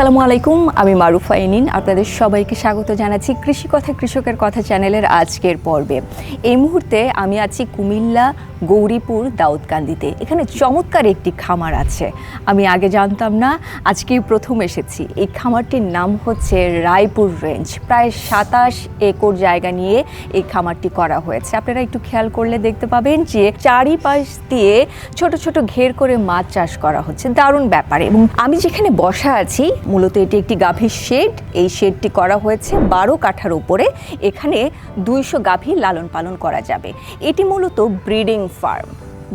আসসালামু আলাইকুম, আমি মারুফা ইনিন। আপনাদের সবাইকে স্বাগত জানাচ্ছি কৃষি কথা কৃষকের কথা চ্যানেলের আজকের পর্বে। এই মুহূর্তে আমি আছি কুমিল্লা গৌরীপুর দাউদকান্দিতে। এখানে চমৎকার একটি খামার আছে, আমি আগে জানতাম না, আজকেই প্রথম এসেছি। এই খামারটির নাম হচ্ছে রায়পুর রেঞ্জ। প্রায় 27 একর জায়গা নিয়ে এই খামারটি করা হয়েছে। আপনারা একটু খেয়াল করলে দেখতে পাবেন যে চারিপাশ দিয়ে ছোট ছোট ঘের করে মাছ চাষ করা হচ্ছে, দারুণ ব্যাপার। এবং আমি যেখানে বসা আছি, মূলত এটি একটি গাভীর শেড। এই শেডটি করা হয়েছে 12 কাঠার উপরে। এখানে 200 গাভী লালন পালন করা যাবে। এটি মূলত ব্রিডিং ফার্ম,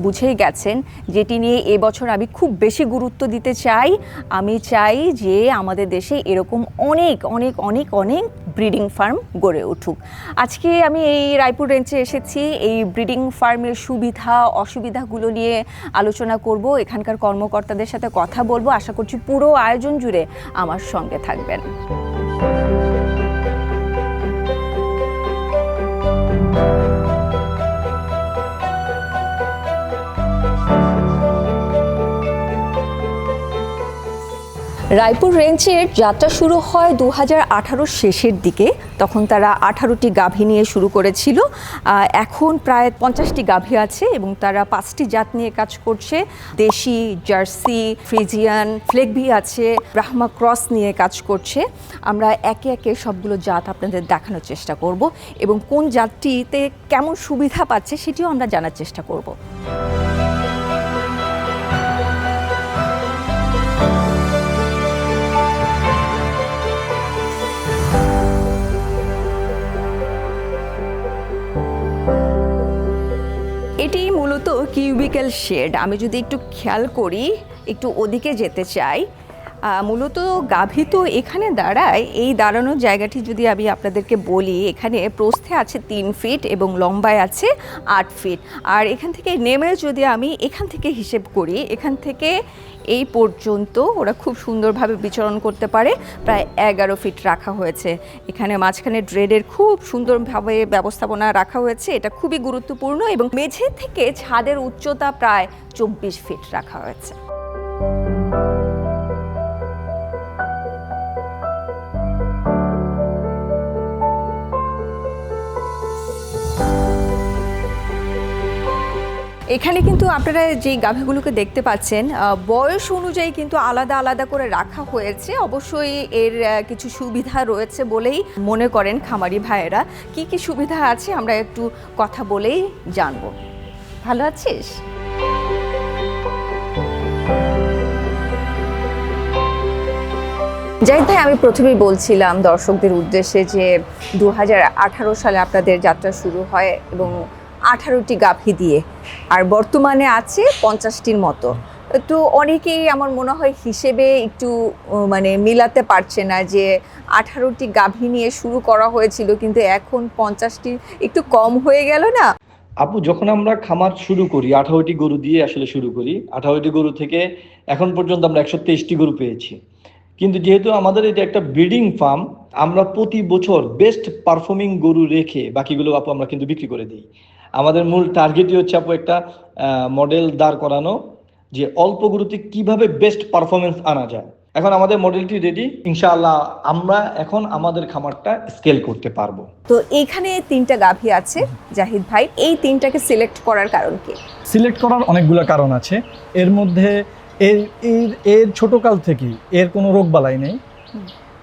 বুঝেই গেছেন, যেটি নিয়ে এবছর আমি খুব বেশি গুরুত্ব দিতে চাই। আমি চাই যে আমাদের দেশে এরকম অনেক অনেক অনেক অনেক ব্রিডিং ফার্ম গড়ে উঠুক। আজকে আমি এই রায়পুর রেঞ্জে এসেছি, এই ব্রিডিং ফার্মের সুবিধা অসুবিধাগুলো নিয়ে আলোচনা করব, এখানকার কর্মকর্তাদের সাথে কথা বলবো। আশা করছি পুরো আয়োজন জুড়ে আমার সঙ্গে থাকবেন। রায়পুর রেঞ্জের যাত্রা শুরু হয় 2018 শেষের দিকে। তখন তারা 18টি গাভী নিয়ে শুরু করেছিল। এখন প্রায় 50টি গাভী আছে এবং তারা 5টি জাত নিয়ে কাজ করছে। দেশি, জার্সি, ফ্রিজিয়ান, ফ্লেগবি আছে, ব্রাহ্মা ক্রস নিয়ে কাজ করছে। আমরা একে একে সবগুলো জাত আপনাদের দেখানোর চেষ্টা করব এবং কোন জাতটিতে কেমন সুবিধা পাচ্ছে সেটিও আমরা জানার চেষ্টা করব। এটি মূলত কিউবিক্যাল শেড। আমি যদি একটু খেয়াল করি, একটু ওদিকে যেতে চাই, মূলত গাভী তো এখানে দাঁড়ায়। এই দাঁড়ানোর জায়গাটি যদি আমি আপনাদেরকে বলি, এখানে প্রস্থে আছে 3 ফিট এবং লম্বায় আছে 8 ফিট। আর এখান থেকে নেমে যদি আমি এখান থেকে হিসেব করি, এখান থেকে এই পর্যন্ত ওরা খুব সুন্দরভাবে বিচরণ করতে পারে। প্রায় 11 ফিট রাখা হয়েছে। এখানে মাঝখানে ড্রেডের খুব সুন্দরভাবে ব্যবস্থাপনা রাখা হয়েছে, এটা খুবই গুরুত্বপূর্ণ। এবং মেঝে থেকে ছাদের উচ্চতা প্রায় 24 ফিট রাখা হয়েছে। এখানে কিন্তু আপনারা যেই গাভীগুলোকে দেখতে পাচ্ছেন, বয়স অনুযায়ী কিন্তু আলাদা আলাদা করে রাখা হয়েছে। অবশ্যই এর কিছু সুবিধা রয়েছে বলেই মনে করেন খামারি ভাইয়েরা। কি কি সুবিধা আছে আমরা একটু কথা বলেই জানবো। ভালো আছিস? জাহিদ ভাই, আমি প্রথমেই বলছিলাম দর্শকদের উদ্দেশ্যে যে 2018 সালে আপনাদের যাত্রা শুরু হয় এবং 18টি গাভী দিয়ে, আর বর্তমানে আছে 50টির মতো। তো অনেকেই আমার মনে হয় হিসেবে একটু মানে মিলাতে পারছে না যে 18টি গাভী নিয়ে শুরু করা হয়েছিল কিন্তু এখন 50টি একটু কম হয়ে গেল না? আপু, যখন আমরা খামার শুরু করি 18টি গরু দিয়ে আসলে শুরু করি। 18টি গরু থেকে এখন পর্যন্ত আমরা 123টি গরু পেয়েছি। কিন্তু যেহেতু আমাদের এটা একটা ব্রিডিং ফার্ম, আমরা প্রতি বছর বেস্ট পারফর্মিং গরু রেখে বাকিগুলো আপু আমরা কিন্তু বিক্রি করে দিই। আমাদের মূল টার্গেটই হচ্ছে আপু একটা মডেল দাঁড় করানো, যে অল্প গরুতে কিভাবে বেস্ট পারফরমেন্স আনা যায়। এখন আমাদের মডেলটি রেডি, ইনশাআল্লাহ আমরা এখন আমাদের খামারটা স্কেল করতে পারবো। তো এইখানে 3টা গাভী আছে জাহিদ ভাই, এই 3টাকে সিলেক্ট করার কারণ কি? সিলেক্ট করার অনেকগুলো কারণ আছে। এর মধ্যে এর ছোটকাল থেকেই এর কোনো রোগবালাই নেই।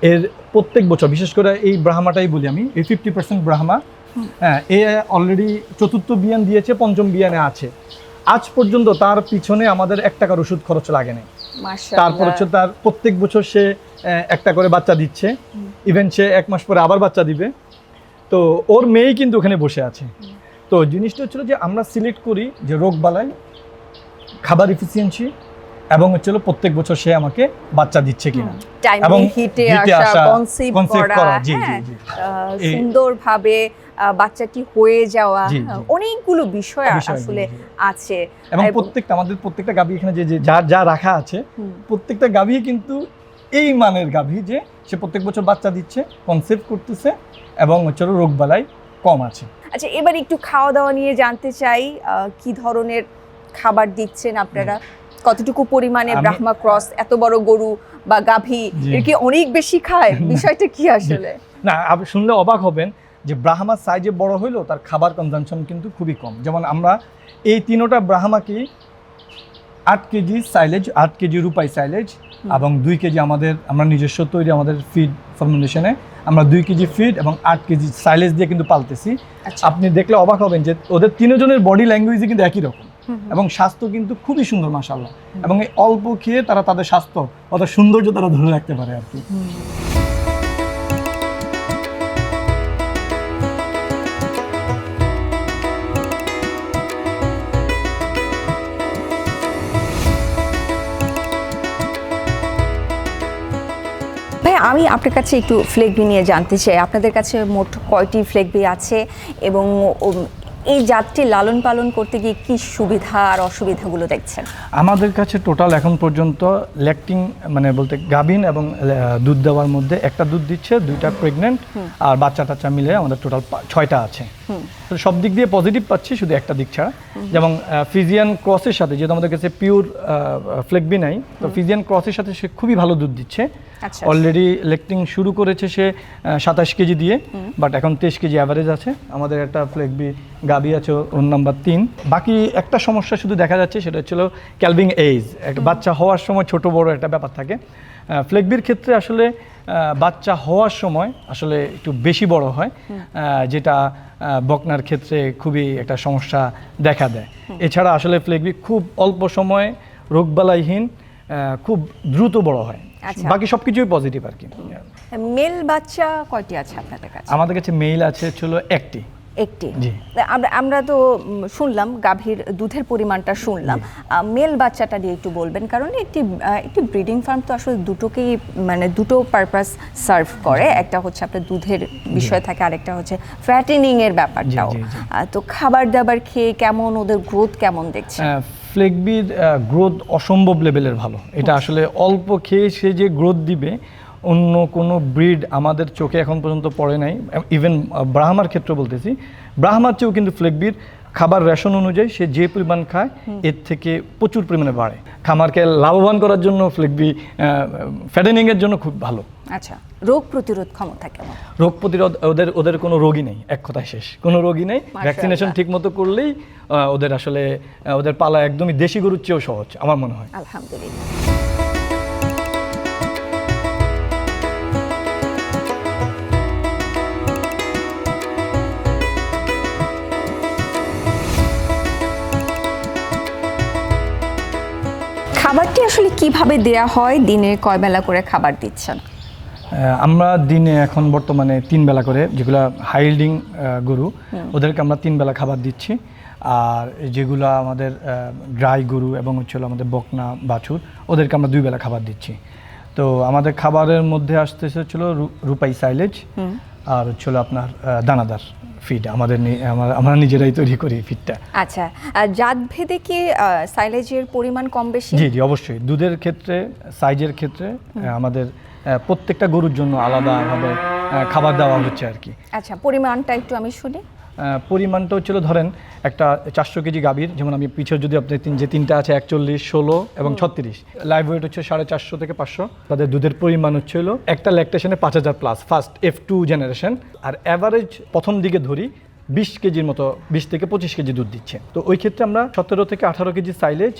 এর প্রত্যেক বছর, বিশেষ করে এই ব্রাহ্মাটাই বলি আমি, এই 50% ব্রাহ্মা, হ্যাঁ, এ অলরেডি 4র্থ বিয়ান দিয়েছে, 5ম বিয়ানে আছে। আজ পর্যন্ত তার পিছনে আমাদের 1 টাকার ওষুধ খরচ লাগে না। তারপর হচ্ছে তার প্রত্যেক বছর সে একটা করে বাচ্চা দিচ্ছে। ইভেন সে 1 মাস পরে আবার বাচ্চা দিবে। তো ওর মেয়েই কিন্তু ওখানে বসে আছে। তো জিনিসটা হচ্ছিল যে আমরা সিলেক্ট করি যে রোগবালাই, খাবার এফিসিয়েন্সি এবং হচ্ছিল প্রত্যেক বছর সে আমাকে বাচ্চা দিচ্ছে কিনা, এবং হিটে আসা, কনসিভ করা, সুন্দরভাবে বাচ্চাটি হয়ে যাওয়া, অনেকগুলো বিষয় আসলে আছে। এবং আমাদের প্রত্যেকটা গাভী এখানে যে যা রাখা আছে, প্রত্যেকটা গাভী কিন্তু এই মানের গাভী যে সে প্রত্যেক বছর বাচ্চা দিচ্ছে, কনসেপ্ট করতেছে এবং হচ্ছে রোগবালাই কম আছে। আচ্ছা, এবার একটু খাওয়া দাওয়া নিয়ে জানতে চাই, কি ধরনের খাবার দিচ্ছেন আপনারা? কতটুকু পরিমাণে আমি- ব্রাহ্মা ক্রস এত বড় গরু বা গাভী জি। এর কি অনেক বেশি খায় বিষয়টা কি আসলে? না, আপনি শুনলে অবাক হবেন যে ব্রাহ্মা সাইজে বড় হইলেও তার খাবার কনজাম্পশন কিন্তু খুবই কম। যেমন আমরা এই তিনোটা ব্রাহ্মাকে 8 কেজি সাইলেজ, 8 কেজি রূপাই সাইলেজ এবং 2 কেজি আমরা নিজস্ব তৈরি আমাদের ফিড ফর্মুলেশনে আমরা 2 কেজি ফিড এবং 8 কেজি সাইলেজ দিয়ে কিন্তু পালতেছি। আচ্ছা। আপনি দেখলে অবাক হবেন যে ওদের তিনজনের বডি ল্যাঙ্গুয়েজই কিন্তু একই রকম এবং স্বাস্থ্য কিন্তু খুবই সুন্দর মাশাআল্লাহ। এবং এই অল্প খেয়ে তারা তাদের স্বাস্থ্য অর্থাৎ সৌন্দর্য তারা ধরে রাখতে পারে আর কি। ভাই আমি আপনার কাছে একটু ফ্লেগবি নিয়ে জানতে চাই, আপনাদের কাছে মোট কয়টি ফ্লেগবি আছে এবং এই জাতটি লালন পালন করতে গিয়ে কি সুবিধা আর অসুবিধাগুলো দেখছেন? আমাদের কাছে টোটাল এখন পর্যন্ত ল্যাকটিং মানে বলতে গাভিন এবং দুধ দেওয়ার মধ্যে একটা দুধ দিচ্ছে, 2টা প্রেগনেন্ট আর বাচ্চা টাচ্চা মিলে আমাদের টোটাল 6টা আছে। তো সব দিক দিয়ে পজিটিভ পাচ্ছি, শুধু একটা দিক ছাড়া। যেমন ফিজিয়ান ক্রসের সাথে, যেহেতু আমাদের কাছে পিওর ফ্লেগবি নাই, তো ফিজিয়ান ক্রসের সাথে সে খুবই ভালো দুধ দিচ্ছে। আচ্ছা। অলরেডি লেকটিং শুরু করেছে সে 27 কেজি দিয়ে, বাট এখন 23 কেজি অ্যাভারেজ আছে। আমাদের একটা ফ্লেগবি গাবি আছে ওর নাম্বার 3। বাকি একটা সমস্যা শুধু দেখা যাচ্ছে, সেটা হচ্ছিল ক্যালভিং এজ, একটা বাচ্চা হওয়ার সময় ছোট বড় একটা ব্যাপার থাকে। ফ্লেগবির ক্ষেত্রে আসলে বাচ্চা হওয়ার সময় আসলে একটু বেশি বড় হয়, যেটা বকনার ক্ষেত্রে খুবই একটা সমস্যা দেখা দেয়। এছাড়া আসলে ফ্লেগবি খুব অল্প সময়ে রোগবালাইহীন খুব দ্রুত বড় হয়। আচ্ছা। বাকি সব কিছুই পজিটিভ আর কি। মেল বাচ্চা কয়টি আছে আপনাদের কাছে? আমাদের কাছে মেইল আছে ছিল একটি। একটি। জি। আমরা তো শুনলাম গাভীর দুধের পরিমাণটা শুনলাম, মেল বাচ্চাটা নিয়ে একটু বলবেন, কারণ একটি ব্রিডিং ফার্ম তো আসলে দুটোকেই মানে দুটো পারপাস সার্ভ করে, একটা হচ্ছে আপনার দুধের বিষয় থাকে, আরেকটা হচ্ছে ফ্যাটেনিং এর ব্যাপারটাও। জি, জি। তো খাবার দাবার খেয়ে কেমন, ওদের গ্রোথ কেমন দেখছেন? ফ্লেগবির গ্রোথ অসম্ভব লেভেলের ভালো। এটা আসলে অল্প খেয়ে সে যে গ্রোথ দিবে অন্য কোনো ব্রিড আমাদের চোখে এখন পর্যন্ত পড়ে নাই। ইভেন ব্রাহ্মার ক্ষেত্রে বলতেছি, ব্রাহ্মার চেয়েও কিন্তু ফ্লেগবির খাবার রেশন অনুযায়ী সে যে পরিমাণ খায় এর থেকে প্রচুর পরিমাণে বাড়ে। খামারকে লাভবান করার জন্য ফ্লেগবি ফ্যাটেনিংয়ের জন্য খুব ভালো। আচ্ছা, রোগ প্রতিরোধ ক্ষমতা কেমন? রোগ প্রতিরোধ ওদের কোনো রোগই নেই, এক কথায় শেষ, কোনো রোগই নেই। ভ্যাকসিনেশন ঠিক মতো করলেই ওদের আসলে ওদের পালা একদমই দেশি গরুর চেয়েও সহজ আমার মনে হয়। আলহামদুলিল্লাহ। খাবারটি আসলে কিভাবে দেয়া হয়? দিনে কয় বেলা করে খাবার দিচ্ছেন? আমরা দিনে এখন বর্তমানে 3 বেলা করে, যেগুলো হাইল্ডিং গরু ওদেরকে আমরা 3 বেলা খাবার দিচ্ছি। আর যেগুলো আমাদের ড্রাই গরু এবং হচ্ছিল আমাদের বকনা বাছুর, ওদেরকে আমরা 2 বেলা খাবার দিচ্ছি। তো আমাদের খাবারের মধ্যে আসতেছে হচ্ছিল রূপাই সাইলেজ আর হচ্ছিল আপনার দানাদার ফিড। আমরা নিজেরাই তৈরি করি ফিডটা। আচ্ছা, জাত ভেদে কি সাইলেজের পরিমাণ কম বেশি? জি জি, অবশ্যই। দুধের ক্ষেত্রে, সাইজের ক্ষেত্রে আমাদের প্রত্যেকটা গরুর জন্য আলাদাভাবে খাবার দেওয়া হচ্ছে আর কি। আচ্ছা, পরিমাণটা একটু আমি শুনি। পরিমাণটা হচ্ছিল ধরেন একটা 400 কেজি গাভীর, যেমন আমি পিছিয়ে যদি আপনি যে 3টা আছে 41, 16 এবং 36, লাইভ ওয়েট হচ্ছে 450 থেকে 500। তাদের দুধের পরিমাণ হচ্ছিল একটা ল্যাকটেশনে 5000 প্লাস, ফার্স্ট F2 জেনারেশন। আর অ্যাভারেজ প্রথম দিকে ধরি 20 কেজির মতো, 20 থেকে 25 কেজি দুধ দিচ্ছে। তো ওই ক্ষেত্রে আমরা 17 থেকে 18 কেজি সাইলেজ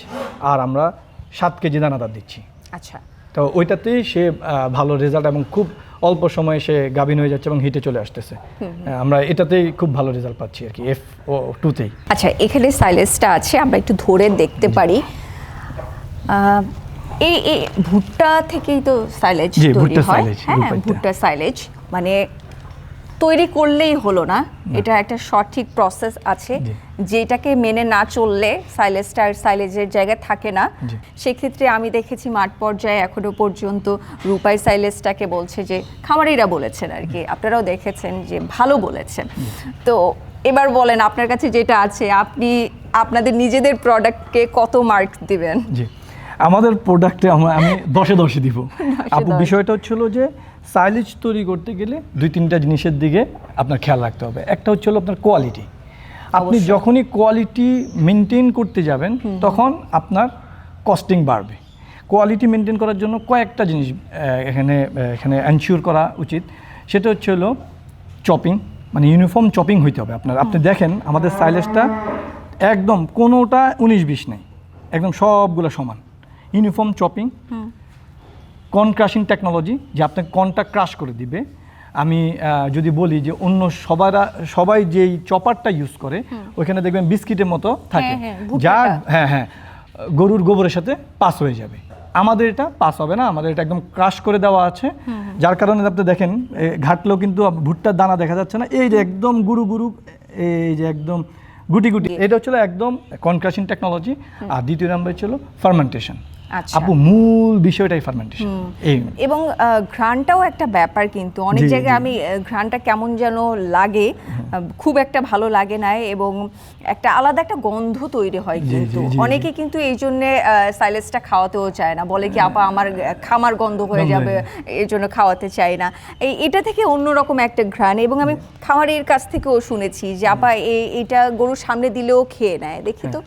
আর আমরা 7 কেজি দানাদার দিচ্ছি। আচ্ছা, তো ওইটাতেই সে ভালো রেজাল্ট এবং খুব অল্প সময়ে সে গাভিন হয়ে যাচ্ছে এবং হিটে চলে আসতেছে। আমরা এটাতেই খুব ভালো রেজাল্ট পাচ্ছি আর কি, F2তেই। আচ্ছা, এখানে সাইলেজটা আছে, আমরা একটু ধরে দেখতে পারি। এই ভুট্টা থেকেই তো সাইলেজ জি, তৈরি ভুট্টা হয়। সাইলেজ, হ্যাঁ, রূপাইটা। ভুট্টা সাইলেজ মানে তৈরি করলেই হলো না, এটা একটা সঠিক প্রসেস আছে, জি। যেটাকে মেনে না চললে সাইলেজটা আর সাইলেজের জায়গায় থাকে না। জি। সেক্ষেত্রে আমি দেখেছি মাঠ পর্যায়ে এখনো পর্যন্ত রূপাই সাইলেজটাকে বলছে যে, খামারিরা বলেছেন আর কি, আপনারাও দেখেছেন যে ভালো বলেছেন। তো এবার বলেন, আপনার কাছে যেটা আছে, আপনি আপনাদের নিজেদের প্রোডাক্টকে কত মার্ক দিবেন? জি, আমাদের প্রোডাক্টে আমি 10-এ 10 দিব। আপু, 10 বিষয়টা হচ্ছিল যে সাইলেজ তৈরি করতে গেলে 2-3টা জিনিসের দিকে আপনার খেয়াল রাখতে হবে। একটা হচ্ছিল আপনার কোয়ালিটি। আপনি যখনই কোয়ালিটি মেনটেন করতে যাবেন তখন আপনার কস্টিং বাড়বে। কোয়ালিটি মেনটেন করার জন্য কয়েকটা জিনিস এখানে এনশিওর করা উচিত। সেটা হচ্ছে হলো চপিং, মানে ইউনিফর্ম চপিং হইতে হবে আপনার। আপনি দেখেন আমাদের সাইলেজটা একদম কোনোটা 19-20 নেই, একদম সবগুলো সমান। Uniform chopping, corn crushing technology, যে আপনাকে কর্নটা ক্রাশ করে দিবে। আমি যদি বলি যে অন্য সবাই যেই চপারটা ইউজ করে ওইখানে দেখবেন বিস্কিটের মতো থাকে, যা গরুর গোবরের সাথে পাস হয়ে যাবে। আমাদের এটা পাস হবে না, আমাদের এটা একদম ক্রাশ করে দেওয়া আছে, যার কারণে আপনি দেখেন ঘাটলেও কিন্তু ভুট্টার দানা দেখা যাচ্ছে না, এই যে একদম গুরু এই যে একদম গুটি গুটি। এটা হচ্ছিল একদম কর্ন ক্রাশিং টেকনোলজি। আর দ্বিতীয় নাম্বার ছিল ফার্মেন্টেশন। আপু মূল বিষয়টাই ফার্মেন্টেশন। এবং ঘ্রাণটাও একটা ব্যাপার, কিন্তু অনেক জায়গায় আমি ঘ্রাণটা কেমন যেন লাগে, খুব একটা ভালো লাগে না, এবং একটা আলাদা একটা গন্ধ তৈরি হয়। কিন্তু অনেকে কিন্তু এই জন্যে সাইলেজটা খাওয়াতেও চায় না, বলে কি আপা আমার খামার গন্ধ হয়ে যাবে, এই জন্য খাওয়াতে চাই না। এটা থেকে অন্যরকম একটা ঘ্রাণ। এবং আমি খামারের কাছ থেকেও শুনেছি যে আপা এইটা গরুর সামনে দিলেও খেয়ে নেয়, দেখি তো।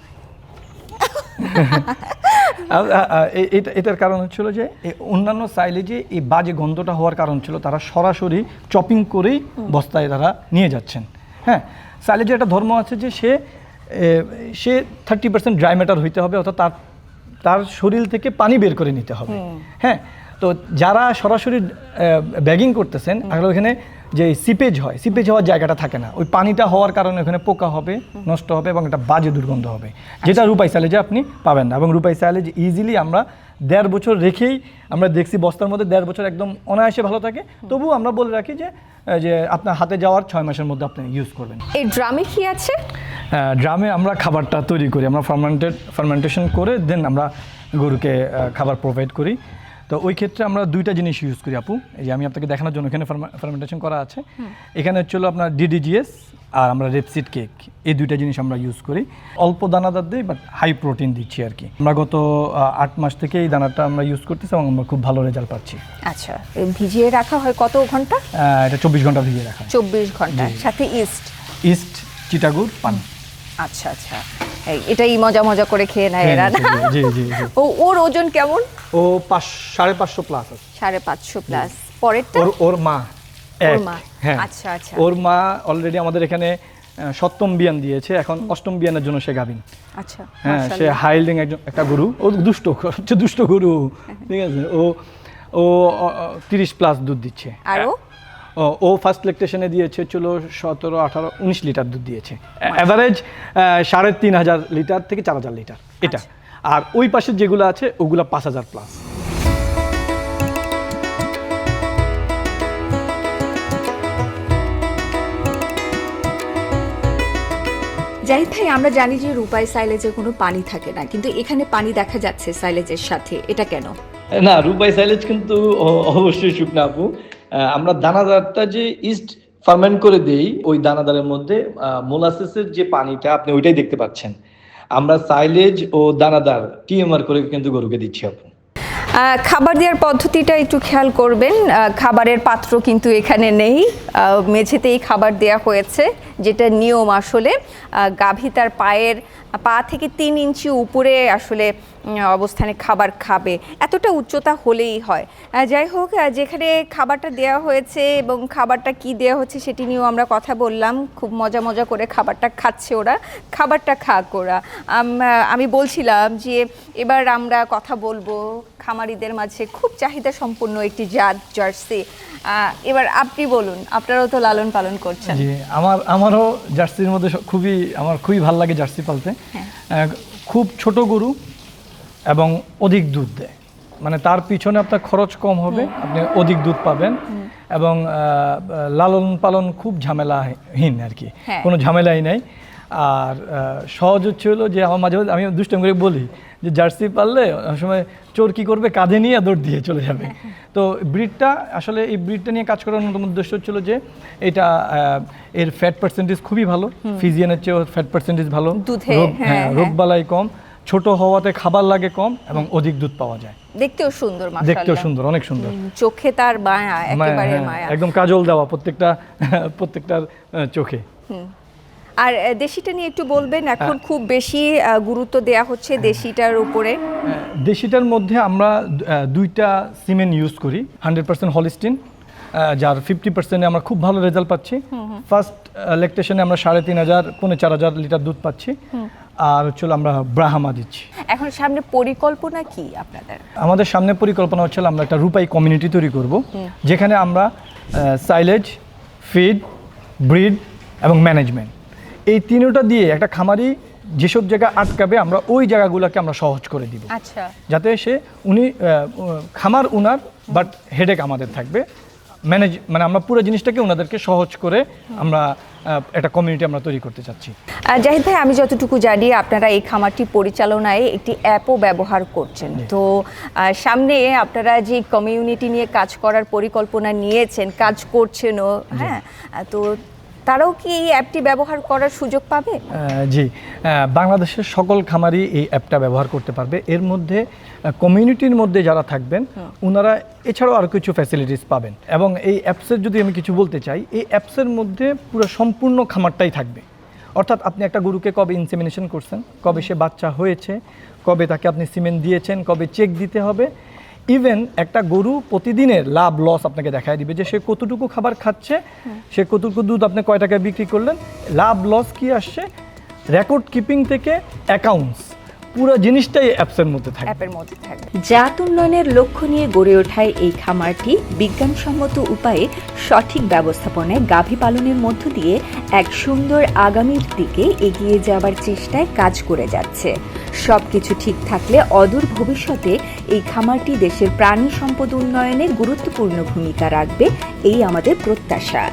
এটার কারণ হচ্ছিল যে অন্যান্য সাইলেজে এই বাজে গন্ধটা হওয়ার কারণ ছিল তারা সরাসরি চপিং করেই বস্তায় তারা নিয়ে যাচ্ছেন। হ্যাঁ, সাইলেজের একটা ধর্ম আছে যে সে 30% ড্রাই ম্যাটার হইতে হবে, অর্থাৎ তার শরীর থেকে পানি বের করে নিতে হবে। হ্যাঁ, তো যারা সরাসরি ব্যাগিং করতেছেন আসলে ওখানে যে সিপেজ হওয়ার জায়গাটা থাকে না, ওই পানিটা হওয়ার কারণে ওখানে পোকা হবে, নষ্ট হবে এবং একটা বাজে দুর্গন্ধ হবে, যেটা রূপাই সাইলেজে আপনি পাবেন না। এবং রূপাই সাইলেজ ইজিলি আমরা 1.5 বছর রেখেই আমরা দেখছি বস্তার মধ্যে 1.5 বছর একদম অনায়াসে ভালো থাকে। তবুও আমরা বলে রাখি যে আপনার হাতে যাওয়ার 6 মাসের মধ্যে আপনি ইউজ করবেন। এই ড্রামে কি আছে? ড্রামে আমরা খাবারটা তৈরি করি, আমরা ফার্মেন্টেশন করে দেন আমরা গরুকে খাবার প্রোভাইড করি। তো ওই ক্ষেত্রে আমরা 2টা জিনিস ইউজ করি আপু, এই যে আমি আপনাকে দেখানোর জন্য এখানে ফার্মেন্টেশন করা আছে। এখানে হচ্ছিল আপনার DDGS আর আমরা রেপসিড কেক, এই 2টা জিনিস আমরা ইউজ করি। অল্প দানাদার দিই, বাট হাই প্রোটিন দিচ্ছি আর কি। আমরা গত 8 মাস থেকে এই দানাটা আমরা ইউজ করতেছি এবং আমরা খুব ভালো রেজাল্ট পাচ্ছি। আচ্ছা, ভিজিয়ে রাখা হয় কত ঘন্টা? এটা 24 ঘন্টা ভিজিয়ে রাখা হয়। 24 ঘন্টা, সাথে ইস্ট চিটাগুড় পানি। আচ্ছা আচ্ছা, এটাই মজা করে খেয়ে নেয় এরা না? জি জি। ওর ওজন কেমন? ও 550 প্লাস আছে। 550 প্লাস। পরেরটা ওর মা। হ্যাঁ, আচ্ছা আচ্ছা। ওর মা অলরেডি আমাদের এখানে 7ম বিয়ান দিয়েছে, এখন 8ম বিয়ানের জন্য সে গাভিন। আচ্ছা, হ্যাঁ, সে হাইল্ডিং একটা গরু, ও দুষ্ট গরু, ঠিক আছে। ও 30 প্লাস দুধ দিচ্ছে। আরো ও ফার্স্ট ল্যাকটেশনে দিয়েছে 17, 18, 19 লিটার দুধ দিয়েছে। অ্যাভারেজ 3500 লিটার থেকে 4000 লিটার এটা। আর ওই পাশে যেগুলো আছে ওগুলো 5000 প্লাস। জাহিদ ভাই, আমরা জানি যে রূপাই সাইলেজে কোনো পানি থাকে না, কিন্তু এখানে পানি দেখা যাচ্ছে সাইলেজের সাথে, এটা কেন? না, রূপাই সাইলেজ কিন্তু অবশ্যই শুকনা আপু। আমরা দানাদারটা যে ইস্ট ফার্মেন্ট করে দেই, ওই দানাদারের মধ্যে মোলাসেসের যে পানিটা আপনি ওইটাই দেখতে পাচ্ছেন। আমরা সাইলেজ ও দানাদার TMR করে কিন্তু গরুকে দিচ্ছি আপু। খাবার দেওয়ার পদ্ধতিটা একটু খেয়াল করবেন। খাবারের পাত্র কিন্তু এখানে নেই, মেঝেতেই খাবার দেওয়া হয়েছে, যেটা নিয়ম। আসলে গাভী তার পা থেকে 3 ইঞ্চি উপরে আসলে অবস্থানে খাবার খাবে, এতটা উচ্চতা হলেই হয়। যাই হোক, যেখানে খাবারটা দেওয়া হয়েছে এবং খাবারটা কি দেওয়া হচ্ছে সেটি নিয়েও আমরা কথা বললাম। খুব মজা করে খাবারটা খাচ্ছে ওরা, খাবারটা খাক ওরা। আমি বলছিলাম যে এবার আমরা কথা বলবো খামারিদের মাঝে খুব চাহিদা সম্পন্ন একটি জাত জার্সি। এবার আপনি বলুন, আপনারাও তো লালন পালন করছেন। জি, আমারও জার্সির মধ্যে আমার খুবই ভালো লাগে জার্সি পালতে। খুব ছোট গরু এবং অধিক দুধ দেয়, মানে তার পিছনে আপনার খরচ কম হবে, আপনি অধিক দুধ পাবেন এবং লালন পালন খুব ঝামেলাহীন আর কি, কোনো ঝামেলাই নাই। আর সহজ হচ্ছে হলো যে আমার মাঝে আমি দুষ্টামি করে বলি যে জার্সি পাললে অনেক সময় চোর কী করবে, কাঁধে নিয়ে দৌড় দিয়ে চলে যাবে। তো ব্রিডটা আসলে এই ব্রিডটা নিয়ে কাজ করার অন্যতম উদ্দেশ্য হচ্ছিল যে এটা এর ফ্যাট পার্সেন্টেজ খুবই ভালো, ফিজিয়ানের চেয়েও ফ্যাট পার্সেন্টেজ ভালো, রোগবালাই কম, ছোট হওয়াতে খাবার লাগে কম এবং অধিক দুধ পাওয়া যায়। দেখতেও সুন্দর, দেখতেও সুন্দর, অনেক সুন্দর, চোখে তার মায়া, একেবারে মায়া, একদম কাজল দেওয়া প্রত্যেকটার চোখে। আর দেশিটা নিয়ে একটু বলবেন, এখন খুব বেশি গুরুত্ব দেয়া হচ্ছে দেশিটার উপরে। দেশিটার মধ্যে আমরা দুইটা সিমেন্ট ইউজ করি, 100% হলিস্টিন, যার 50% আমরা খুব ভালো রেজাল্ট পাচ্ছি। ফার্স্ট ল্যাকটেশনে আমরা 3,500 4,000 লিটার দুধ পাচ্ছি। আর হচ্ছিল আমরা ব্রাহ্মা দিচ্ছি। এখন সামনে পরিকল্পনা কি আপনাদের? আমাদের সামনে পরিকল্পনা হচ্ছিল আমরা একটা রূপাই কমিউনিটি তৈরি করব, যেখানে আমরা সাইলেজ, ফিড, ব্রিড এবং ম্যানেজমেন্ট এই তিনটা দিয়ে একটা খামারি যেসব জায়গা আটকাবে আমরা ওই জায়গাগুলোকে আমরা সহজ করে দিব। আচ্ছা, যাতে উনি খামার উনার, বাট হেডেক আমাদের থাকবে। মানে আমরা পুরো জিনিসটাকে ওনাদেরকে সহজ করে আমরা একটা কমিউনিটি আমরা তৈরি করতে চাচ্ছি। জাহিদ ভাই, আমি যতটুকু জানি আপনারা এই খামারটি পরিচালনায় একটি অ্যাপও ব্যবহার করছেন। তো সামনে আপনারা যে কমিউনিটি নিয়ে কাজ করার পরিকল্পনা নিয়েছেন, কাজ করছেনও, হ্যাঁ, তো তারাও কি এই অ্যাপটি ব্যবহার করার সুযোগ পাবে? জি, বাংলাদেশের সকল খামারই এই অ্যাপটা ব্যবহার করতে পারবে। এর মধ্যে কমিউনিটির মধ্যে যারা থাকবেন ওনারা এছাড়াও আরও কিছু ফ্যাসিলিটিস পাবেন। এবং এই অ্যাপসের যদি আমি কিছু বলতে চাই, এই অ্যাপসের মধ্যে পুরো সম্পূর্ণ খামারটাই থাকবে। অর্থাৎ আপনি একটা গরুকে কবে ইনসেমিনেশন করছেন, কবে সে বাচ্চা হয়েছে, কবে তাকে আপনি সিমেন্ট দিয়েছেন, কবে চেক দিতে হবে, ইভেন একটা গরু প্রতিদিনের লাভ লস আপনাকে দেখায় দিবে যে সে কতটুকু খাবার খাচ্ছে, সে কতটুকু দুধ আপনি কয় টাকায় বিক্রি করলেন, লাভ লস কি আসছে, রেকর্ড কিপিং থেকে অ্যাকাউন্টস, পুরো জিনিসটাই অ্যাপসের মধ্যে থাকে। অ্যাপের মধ্যে থাকবে। জাত উন্নয়নের লক্ষ্য নিয়ে গড়ে ওঠায় এই খামারটি বিজ্ঞানসম্মত উপায়ে সঠিক ব্যবস্থাপনায় গাভী পালনের মধ্য দিয়ে এক সুন্দর আগামীর দিকে এগিয়ে যাবার চেষ্টায় কাজ করে যাচ্ছে। সবকিছু ঠিক থাকলে অদূর ভবিষ্যতে এই খামারটি দেশের প্রাণী সম্পদ উন্নয়নে গুরুত্বপূর্ণ ভূমিকা রাখবে, এই আমাদের প্রত্যাশা।